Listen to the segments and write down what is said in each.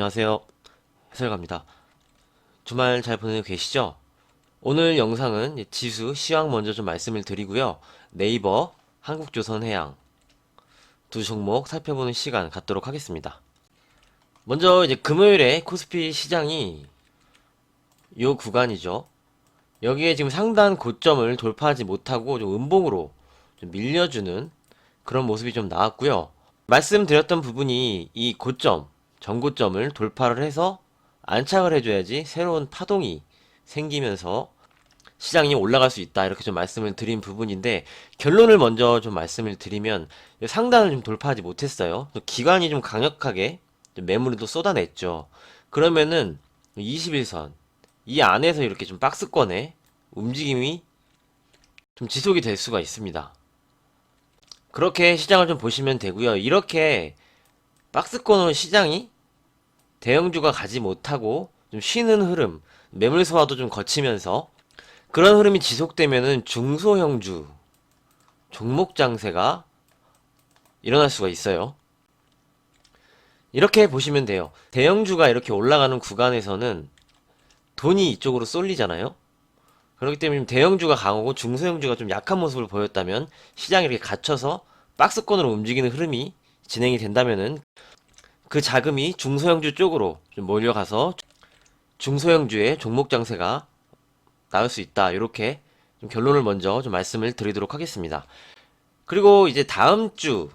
안녕하세요. 해설가입니다. 주말 잘 보내고 계시죠? 오늘 영상은 지수, 시황 먼저 좀 말씀을 드리고요. 네이버, 한국조선해양 두 종목 살펴보는 시간 갖도록 하겠습니다. 먼저 이제 금요일에 코스피 시장이 요 구간이죠. 여기에 지금 상단 고점을 돌파하지 못하고 좀 음봉으로 좀 밀려주는 그런 모습이 좀 나왔고요. 말씀드렸던 부분이 이 고점, 전고점을 돌파를 해서 안착을 해줘야지 새로운 파동이 생기면서 시장이 올라갈 수 있다 이렇게 좀 말씀을 드린 부분인데, 결론을 먼저 좀 말씀을 드리면 상단을 좀 돌파하지 못했어요. 또 기관이 좀 강력하게 좀 매물을 또 쏟아냈죠. 그러면은 21선 이 안에서 이렇게 좀 박스권의 움직임이 좀 지속이 될 수가 있습니다. 그렇게 시장을 좀 보시면 되고요. 이렇게 박스권으로 시장이 대형주가 가지 못하고 좀 쉬는 흐름, 매물 소화도 좀 거치면서 그런 흐름이 지속되면은 중소형주 종목 장세가 일어날 수가 있어요. 이렇게 보시면 돼요. 대형주가 이렇게 올라가는 구간에서는 돈이 이쪽으로 쏠리잖아요. 그렇기 때문에 대형주가 강하고 중소형주가 좀 약한 모습을 보였다면, 시장이 이렇게 갇혀서 박스권으로 움직이는 흐름이 진행이 된다면은 그 자금이 중소형주 쪽으로 좀 몰려가서 중소형주의 종목 장세가 나올 수 있다. 이렇게 좀 결론을 먼저 좀 말씀을 드리도록 하겠습니다. 그리고 이제 다음 주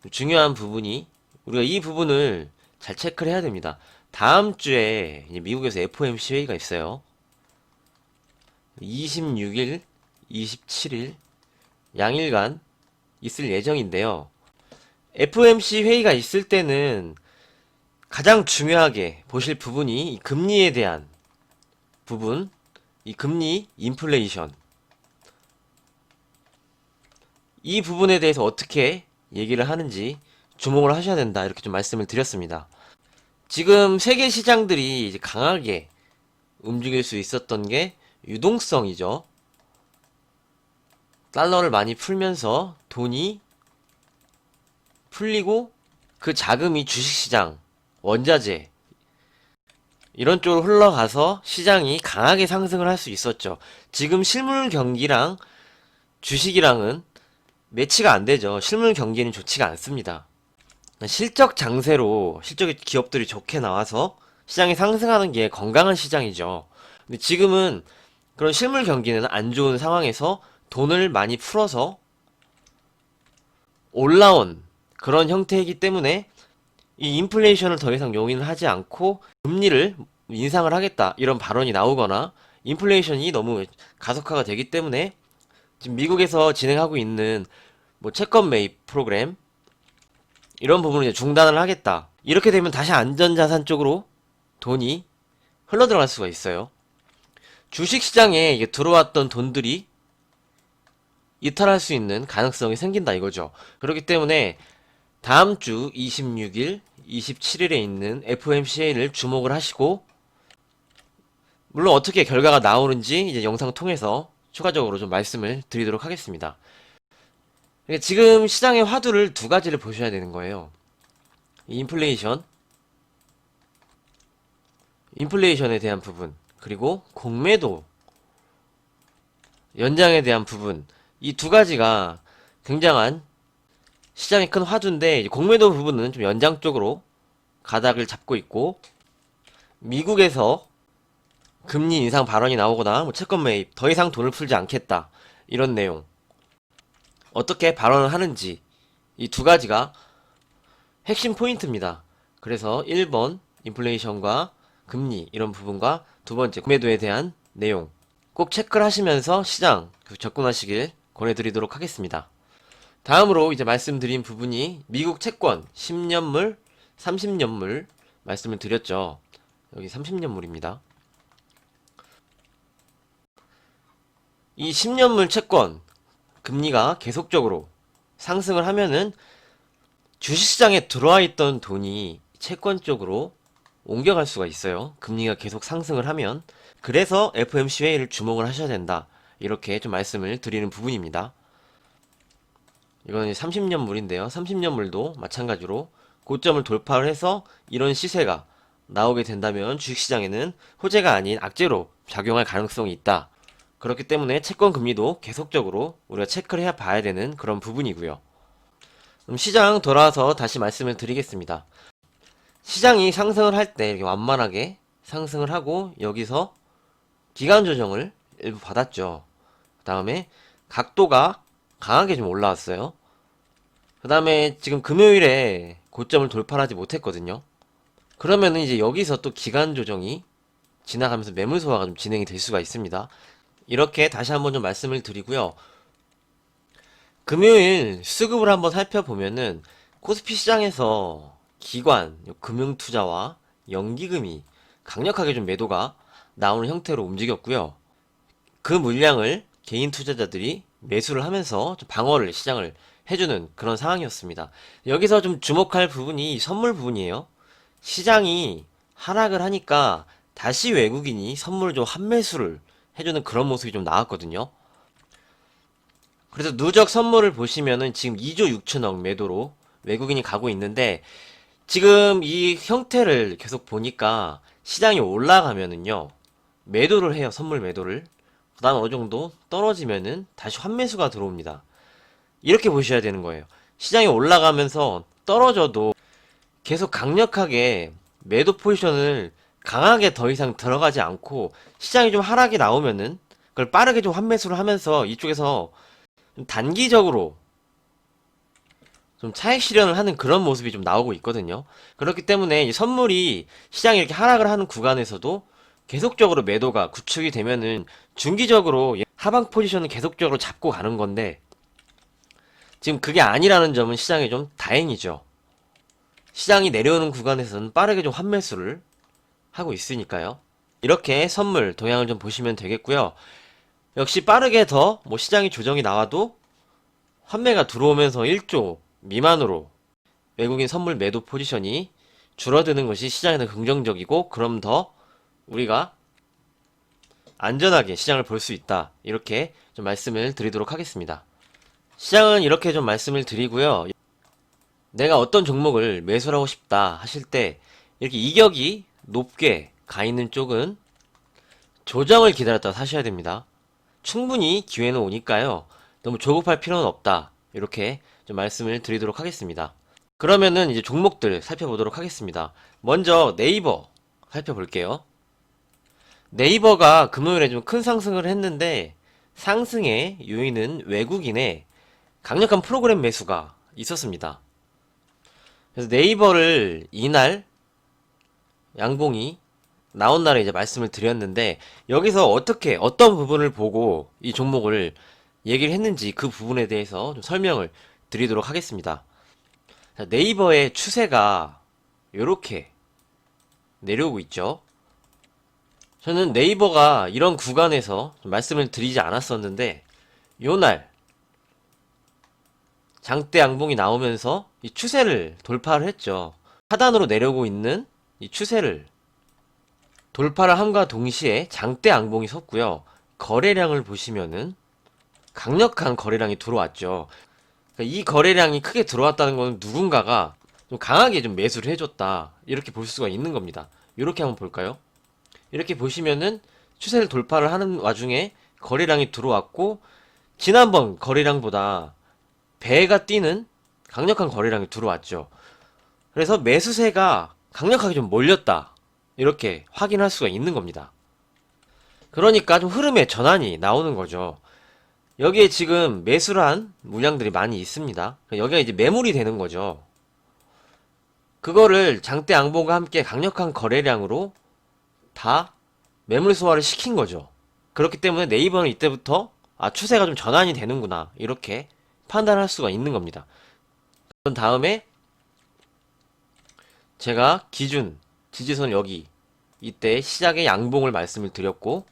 중요한 부분이, 우리가 이 부분을 잘 체크를 해야 됩니다. 다음 주에 이제 미국에서 FOMC 회의가 있어요. 26일, 27일 양일간 있을 예정인데요. FOMC 회의가 있을 때는 가장 중요하게 보실 부분이 이 금리에 대한 부분, 이 금리 인플레이션, 이 부분에 대해서 어떻게 얘기를 하는지 주목을 하셔야 된다 이렇게 좀 말씀을 드렸습니다. 지금 세계 시장들이 이제 강하게 움직일 수 있었던 게 유동성이죠. 달러를 많이 풀면서 돈이 풀리고 그 자금이 주식시장, 원자재 이런 쪽으로 흘러가서 시장이 강하게 상승을 할 수 있었죠. 지금 실물 경기랑 주식이랑은 매치가 안 되죠. 실물 경기는 좋지가 않습니다. 실적 장세로 실적의 기업들이 좋게 나와서 시장이 상승하는 게 건강한 시장이죠. 근데 지금은 그런 실물 경기는 안 좋은 상황에서 돈을 많이 풀어서 올라온 그런 형태이기 때문에 이 인플레이션을 더 이상 용인을 하지 않고 금리를 인상을 하겠다 이런 발언이 나오거나, 인플레이션이 너무 가속화가 되기 때문에 지금 미국에서 진행하고 있는 뭐 채권 매입 프로그램 이런 부분을 이제 중단을 하겠다, 이렇게 되면 다시 안전자산 쪽으로 돈이 흘러 들어갈 수가 있어요. 주식시장에 이게 들어왔던 돈들이 이탈할 수 있는 가능성이 생긴다 이거죠. 그렇기 때문에 다음 주 26일, 27일에 있는 FOMC를 주목을 하시고, 물론 어떻게 결과가 나오는지 이제 영상 통해서 추가적으로 좀 말씀을 드리도록 하겠습니다. 그러니까 지금 시장의 화두를 두 가지를 보셔야 되는 거예요. 인플레이션, 인플레이션에 대한 부분, 그리고 공매도 연장에 대한 부분, 이 두 가지가 굉장한 시장의 큰 화두인데, 이제 공매도 부분은 좀 연장 쪽으로 가닥을 잡고 있고, 미국에서 금리 인상 발언이 나오거나 뭐 채권 매입, 더 이상 돈을 풀지 않겠다 이런 내용, 어떻게 발언을 하는지, 이 두 가지가 핵심 포인트입니다. 그래서 1번 인플레이션과 금리 이런 부분과 두 번째 공매도에 대한 내용 꼭 체크를 하시면서 시장 접근하시길 권해드리도록 하겠습니다. 다음으로 이제 말씀드린 부분이 미국 채권 10년물, 30년물 말씀을 드렸죠. 여기 30년물입니다. 이 10년물 채권 금리가 계속적으로 상승을 하면은 주식시장에 들어와 있던 돈이 채권 쪽으로 옮겨갈 수가 있어요. 금리가 계속 상승을 하면. 그래서 FOMC 회의를 주목을 하셔야 된다, 이렇게 좀 말씀을 드리는 부분입니다. 이거는 30년물인데요. 30년물도 마찬가지로 고점을 돌파를 해서 이런 시세가 나오게 된다면 주식시장에는 호재가 아닌 악재로 작용할 가능성이 있다. 그렇기 때문에 채권 금리도 계속적으로 우리가 체크를 해야 봐야 되는 그런 부분이고요. 그럼 시장 돌아와서 다시 말씀을 드리겠습니다. 시장이 상승을 할 때 이렇게 완만하게 상승을 하고 여기서 기간 조정을 일부 받았죠. 그 다음에 각도가 강하게 좀 올라왔어요. 그 다음에 지금 금요일에 고점을 돌파하지 못했거든요. 그러면은 이제 여기서 또 기간 조정이 지나가면서 매물 소화가 좀 진행이 될 수가 있습니다. 이렇게 다시 한번 좀 말씀을 드리고요. 금요일 수급을 한번 살펴보면은 코스피 시장에서 기관, 금융투자와 연기금이 강력하게 좀 매도가 나오는 형태로 움직였고요. 그 물량을 개인 투자자들이 매수를 하면서 좀 방어를 시장을 해주는 그런 상황이었습니다. 여기서 좀 주목할 부분이 선물 부분이에요. 시장이 하락을 하니까 다시 외국인이 선물을 좀 환매수를 해주는 그런 모습이 좀 나왔거든요. 그래서 누적 선물을 보시면은 지금 2조 6천억 매도로 외국인이 가고 있는데 지금 이 형태를 계속 보니까 시장이 올라가면은요 매도를 해요. 선물 매도를. 그 다음 어느 정도 떨어지면은 다시 환매수가 들어옵니다. 이렇게 보셔야 되는 거예요. 시장이 올라가면서 떨어져도 계속 강력하게 매도 포지션을 강하게 더 이상 들어가지 않고 시장이 좀 하락이 나오면은 그걸 빠르게 좀 환매수를 하면서 이쪽에서 좀 단기적으로 좀 차익 실현을 하는 그런 모습이 좀 나오고 있거든요. 그렇기 때문에 이 선물이 시장이 이렇게 하락을 하는 구간에서도 계속적으로 매도가 구축이 되면은 중기적으로 하방 포지션을 계속적으로 잡고 가는 건데 지금 그게 아니라는 점은 시장이 좀 다행이죠. 시장이 내려오는 구간에서는 빠르게 좀 환매수를 하고 있으니까요. 이렇게 선물 동향을 좀 보시면 되겠고요. 역시 빠르게 더 뭐 시장이 조정이 나와도 환매가 들어오면서 1조 미만으로 외국인 선물 매도 포지션이 줄어드는 것이 시장에는 긍정적이고 그럼 더 우리가 안전하게 시장을 볼 수 있다. 이렇게 좀 말씀을 드리도록 하겠습니다. 시장은 이렇게 좀 말씀을 드리고요. 내가 어떤 종목을 매수를 하고 싶다 하실 때 이렇게 이격이 높게 가 있는 쪽은 조정을 기다렸다 사셔야 됩니다. 충분히 기회는 오니까요. 너무 조급할 필요는 없다. 이렇게 좀 말씀을 드리도록 하겠습니다. 그러면은 이제 종목들 살펴보도록 하겠습니다. 먼저 네이버 살펴볼게요. 네이버가 금요일에 좀 큰 상승을 했는데 상승의 요인은 외국인의 강력한 프로그램 매수가 있었습니다. 그래서 네이버를 이날 양봉이 나온 날에 이제 말씀을 드렸는데 여기서 어떻게 어떤 부분을 보고 이 종목을 얘기를 했는지 그 부분에 대해서 좀 설명을 드리도록 하겠습니다. 자, 네이버의 추세가 이렇게 내려오고 있죠. 저는 네이버가 이런 구간에서 좀 말씀을 드리지 않았었는데 요날 장대 양봉이 나오면서 이 추세를 돌파를 했죠. 하단으로 내려오고 있는 이 추세를 돌파를 함과 동시에 장대 양봉이 섰고요. 거래량을 보시면은 강력한 거래량이 들어왔죠. 그러니까 이 거래량이 크게 들어왔다는 것은 누군가가 좀 강하게 좀 매수를 해줬다. 이렇게 볼 수가 있는 겁니다. 이렇게 한번 볼까요? 이렇게 보시면은 추세를 돌파를 하는 와중에 거래량이 들어왔고 지난번 거래량보다 배가 뛰는 강력한 거래량이 들어왔죠. 그래서 매수세가 강력하게 좀 몰렸다. 이렇게 확인할 수가 있는 겁니다. 그러니까 좀 흐름의 전환이 나오는 거죠. 여기에 지금 매수를 한 물량들이 많이 있습니다. 여기가 이제 매물이 되는 거죠. 그거를 장대 양봉과 함께 강력한 거래량으로 다 매물 소화를 시킨 거죠. 그렇기 때문에 네이버는 이때부터 아 추세가 좀 전환이 되는구나 이렇게 판단할 수가 있는 겁니다. 그런 다음에 제가 기준 지지선 여기 이때 시작의 양봉을 말씀을 드렸고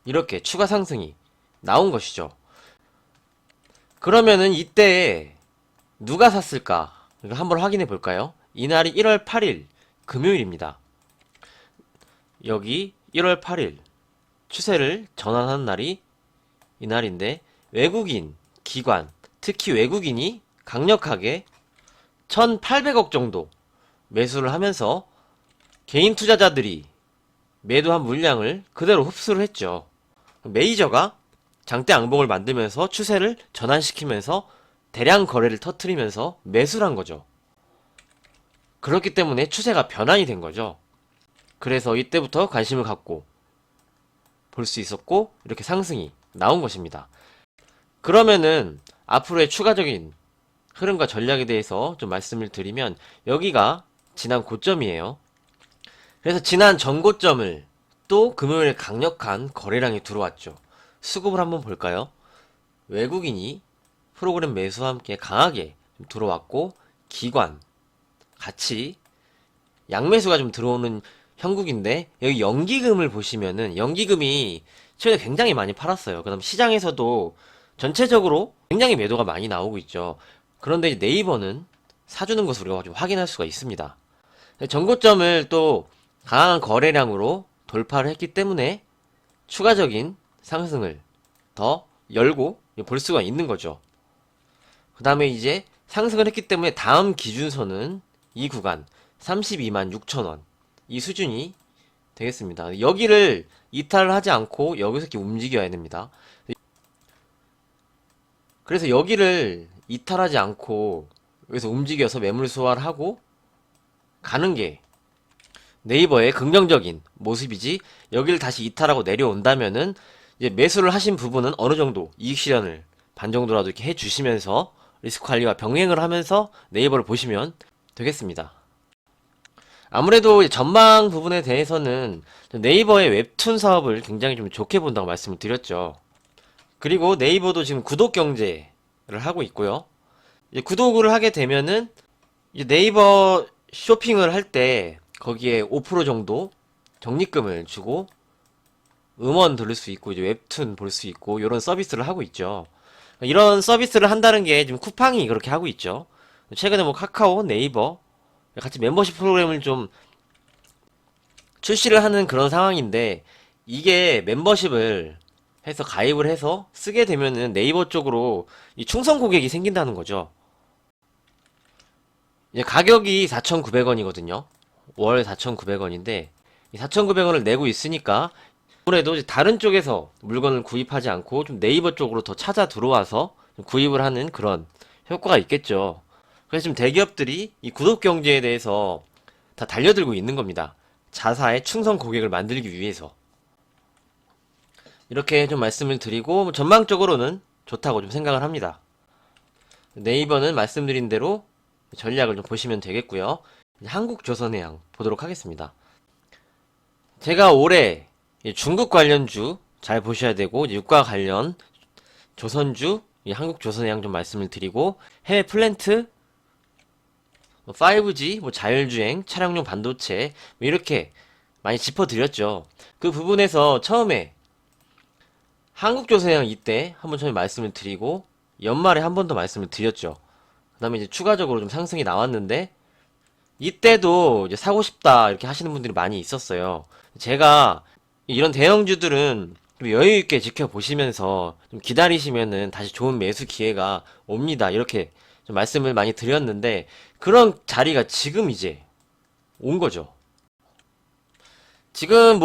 이렇게 추가 상승이 나온 것이죠. 그러면은 이때 누가 샀을까? 이거 한번 확인해 볼까요? 이날이 1월 8일 금요일입니다. 여기 1월 8일 추세를 전환하는 날이 이날인데 외국인, 기관, 특히 외국인이 강력하게 1,800억 정도 매수를 하면서 개인 투자자들이 매도한 물량을 그대로 흡수를 했죠. 메이저가 장대 양봉을 만들면서 추세를 전환시키면서 대량 거래를 터트리면서 매수를 한 거죠. 그렇기 때문에 추세가 변환이 된 거죠. 그래서 이때부터 관심을 갖고 볼 수 있었고 이렇게 상승이 나온 것입니다. 그러면은 앞으로의 추가적인 흐름과 전략에 대해서 좀 말씀을 드리면 여기가 지난 고점이에요. 그래서 지난 전고점을 또 금요일에 강력한 거래량이 들어왔죠. 수급을 한번 볼까요? 외국인이 프로그램 매수와 함께 강하게 좀 들어왔고 기관 같이 양매수가 좀 들어오는 형국인데 여기 연기금을 보시면은 연기금이 최근에 굉장히 많이 팔았어요. 그다음 시장에서도 전체적으로 굉장히 매도가 많이 나오고 있죠. 그런데 네이버는 사주는 것을 우리가 좀 확인할 수가 있습니다. 전고점을 또 강한 거래량으로 돌파를 했기 때문에 추가적인 상승을 더 열고 볼 수가 있는 거죠. 그 다음에 이제 상승을 했기 때문에 다음 기준선은 이 구간 32만 6천원 이 수준이 되겠습니다. 여기를 이탈을 하지 않고 여기서 이렇게 움직여야 됩니다. 그래서 여기를 이탈하지 않고 여기서 움직여서 매물 소화를 하고 가는 게 네이버의 긍정적인 모습이지, 여기를 다시 이탈하고 내려온다면은 이제 매수를 하신 부분은 어느 정도 이익 실현을 반 정도라도 이렇게 해 주시면서 리스크 관리와 병행을 하면서 네이버를 보시면 되겠습니다. 아무래도 전망 부분에 대해서는 네이버의 웹툰 사업을 굉장히 좀 좋게 본다고 말씀을 드렸죠. 그리고 네이버도 지금 구독 경제를 하고 있고요. 이제 구독을 하게 되면은 이제 네이버 쇼핑을 할 때 거기에 5% 정도 적립금을 주고 음원 들을 수 있고 이제 웹툰 볼 수 있고 이런 서비스를 하고 있죠. 이런 서비스를 한다는 게 지금 쿠팡이 그렇게 하고 있죠. 최근에 뭐 카카오, 네이버 같이 멤버십 프로그램을 좀 출시를 하는 그런 상황인데, 이게 멤버십을 해서 가입을 해서 쓰게 되면은 네이버 쪽으로 이 충성 고객이 생긴다는 거죠. 이제 가격이 4,900원이거든요. 월 4,900원인데 이 4,900원을 내고 있으니까 아무래도 이제 다른 쪽에서 물건을 구입하지 않고 좀 네이버 쪽으로 더 찾아 들어와서 좀 구입을 하는 그런 효과가 있겠죠. 그래서 지금 대기업들이 이 구독 경제에 대해서 다 달려들고 있는 겁니다. 자사의 충성 고객을 만들기 위해서. 이렇게 좀 말씀을 드리고 뭐 전망적으로는 좋다고 좀 생각을 합니다. 네이버는 말씀드린 대로 전략을 좀 보시면 되겠고요. 한국조선해양 보도록 하겠습니다. 제가 올해 중국 관련주 잘 보셔야 되고 유가 관련 조선주 한국조선해양 좀 말씀을 드리고, 해외 플랜트 5G 뭐 자율주행 차량용 반도체 뭐 이렇게 많이 짚어드렸죠. 그 부분에서 처음에 한국조선해양 이때 한번 처음에 말씀을 드리고 연말에 한 번 더 말씀을 드렸죠. 그 다음에 이제 추가적으로 좀 상승이 나왔는데 이때도 이제 사고 싶다 이렇게 하시는 분들이 많이 있었어요. 제가 이런 대형주들은 좀 여유 있게 지켜보시면서 좀 기다리시면은 다시 좋은 매수 기회가 옵니다, 이렇게 좀 말씀을 많이 드렸는데 그런 자리가 지금 이제 온 거죠. 지금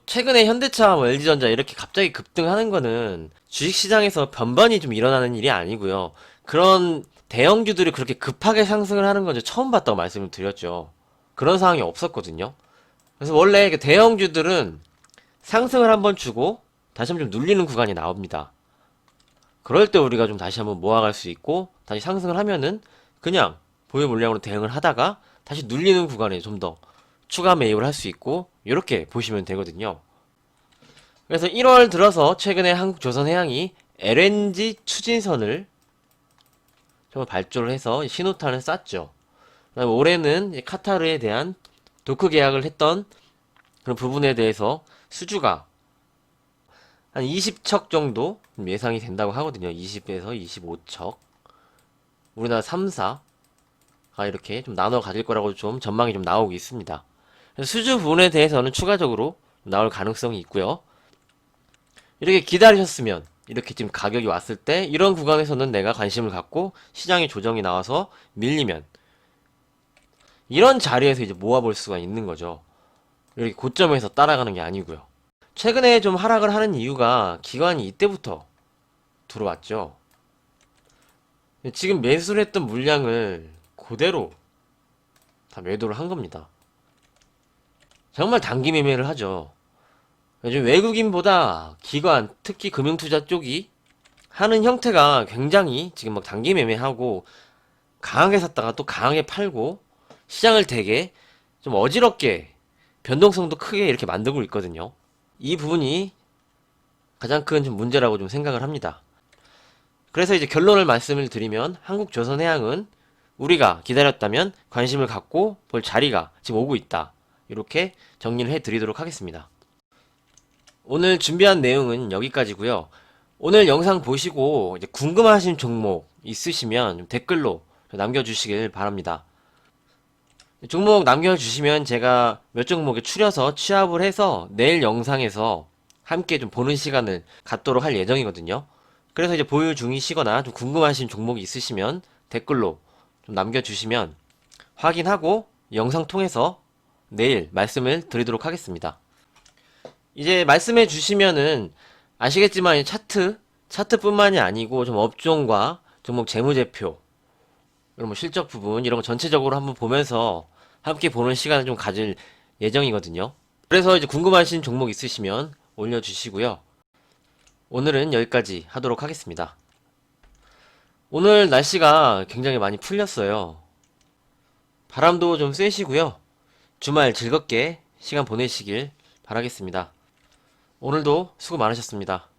최근에 현대차, 뭐 LG전자 이렇게 갑자기 급등하는 거는 주식시장에서 변번이 좀 일어나는 일이 아니고요. 그런 대형주들이 그렇게 급하게 상승을 하는 건 처음 봤다고 말씀을 드렸죠. 그런 상황이 없었거든요. 그래서 원래 대형주들은 상승을 한번 주고 다시 한번 좀 눌리는 구간이 나옵니다. 그럴 때 우리가 좀 다시 한번 모아갈 수 있고, 다시 상승을 하면은 그냥 보유 물량으로 대응을 하다가 다시 눌리는 구간에 좀 더 추가 매입을 할 수 있고, 이렇게 보시면 되거든요. 그래서 1월 들어서 최근에 한국조선해양이 LNG 추진선을 정말 발주를 해서 신호탄을 쐈죠. 그다음에 올해는 카타르에 대한 도크 계약을 했던 그런 부분에 대해서 수주가 한 20척 정도 예상이 된다고 하거든요. 20에서 25척. 우리나라 3사가 이렇게 좀 나눠 가질 거라고 좀 전망이 좀 나오고 있습니다. 그래서 수주 부분에 대해서는 추가적으로 나올 가능성이 있고요. 이렇게 기다리셨으면 이렇게 지금 가격이 왔을 때 이런 구간에서는 내가 관심을 갖고 시장의 조정이 나와서 밀리면 이런 자리에서 이제 모아볼 수가 있는 거죠. 이렇게 고점에서 따라가는 게 아니고요. 최근에 좀 하락을 하는 이유가 기관이 이때부터 들어왔죠. 지금 매수를 했던 물량을 그대로 다 매도를 한 겁니다. 정말 단기 매매를 하죠. 요즘 외국인보다 기관, 특히 금융투자 쪽이 하는 형태가 굉장히 지금 막 단기 매매하고 강하게 샀다가 또 강하게 팔고 시장을 되게 좀 어지럽게 변동성도 크게 이렇게 만들고 있거든요. 이 부분이 가장 큰 좀 문제라고 좀 생각을 합니다. 그래서 이제 결론을 말씀을 드리면 한국조선해양은 우리가 기다렸다면 관심을 갖고 볼 자리가 지금 오고 있다. 이렇게 정리를 해드리도록 하겠습니다. 오늘 준비한 내용은 여기까지고요. 오늘 영상 보시고 이제 궁금하신 종목 있으시면 좀 댓글로 남겨주시길 바랍니다. 종목 남겨주시면 제가 몇 종목에 추려서 취합을 해서 내일 영상에서 함께 좀 보는 시간을 갖도록 할 예정이거든요. 그래서 이제 보유 중이시거나 좀 궁금하신 종목이 있으시면 댓글로 좀 남겨주시면 확인하고 영상 통해서 내일 말씀을 드리도록 하겠습니다. 이제 말씀해 주시면은 아시겠지만 이 차트뿐만이 아니고 좀 업종과 종목 재무제표, 이런 뭐 실적 부분 이런 거 전체적으로 한번 보면서 함께 보는 시간을 좀 가질 예정이거든요. 그래서 이제 궁금하신 종목 있으시면 올려주시고요. 오늘은 여기까지 하도록 하겠습니다. 오늘 날씨가 굉장히 많이 풀렸어요. 바람도 좀 쐬시고요. 주말 즐겁게 시간 보내시길 바라겠습니다. 오늘도 수고 많으셨습니다.